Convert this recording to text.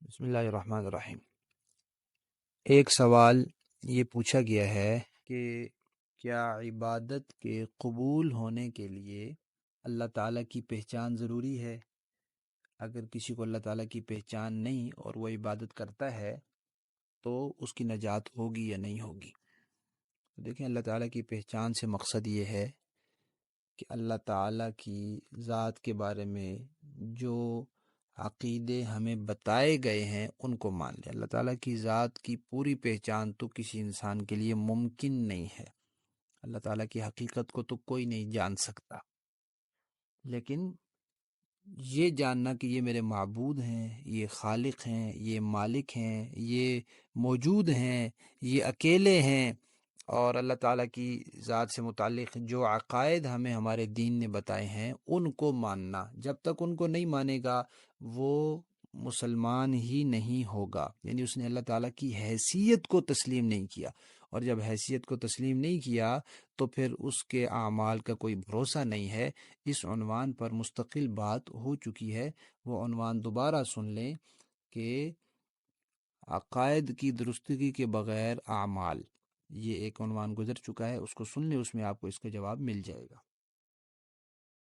بسم اللہ الرحمن الرحیم۔ ایک سوال یہ پوچھا گیا ہے کہ کیا عبادت کے قبول ہونے کے لیے اللہ تعالیٰ کی پہچان ضروری ہے؟ اگر کسی کو اللہ تعالیٰ کی پہچان نہیں اور وہ عبادت کرتا ہے تو اس کی نجات ہوگی یا نہیں ہوگی؟ دیکھیں، اللہ تعالیٰ کی پہچان سے مقصد یہ ہے کہ اللہ تعالیٰ کی ذات کے بارے میں جو عقیدے ہمیں بتائے گئے ہیں ان کو مان لیں۔ اللہ تعالیٰ کی ذات کی پوری پہچان تو کسی انسان کے لیے ممکن نہیں ہے۔ اللہ تعالیٰ کی حقیقت کو تو کوئی نہیں جان سکتا، لیکن یہ جاننا کہ یہ میرے معبود ہیں، یہ خالق ہیں، یہ مالک ہیں، یہ موجود ہیں، یہ اکیلے ہیں، اور اللہ تعالیٰ کی ذات سے متعلق جو عقائد ہمیں ہمارے دین نے بتائے ہیں ان کو ماننا، جب تک ان کو نہیں مانے گا وہ مسلمان ہی نہیں ہوگا۔ یعنی اس نے اللہ تعالیٰ کی حیثیت کو تسلیم نہیں کیا، اور جب حیثیت کو تسلیم نہیں کیا تو پھر اس کے اعمال کا کوئی بھروسہ نہیں ہے۔ اس عنوان پر مستقل بات ہو چکی ہے، وہ عنوان دوبارہ سن لیں کہ عقائد کی درستگی کے بغیر اعمال، یہ ایک عنوان گزر چکا ہے، اس کو سن لیں، اس میں آپ کو اس کا جواب مل جائے گا۔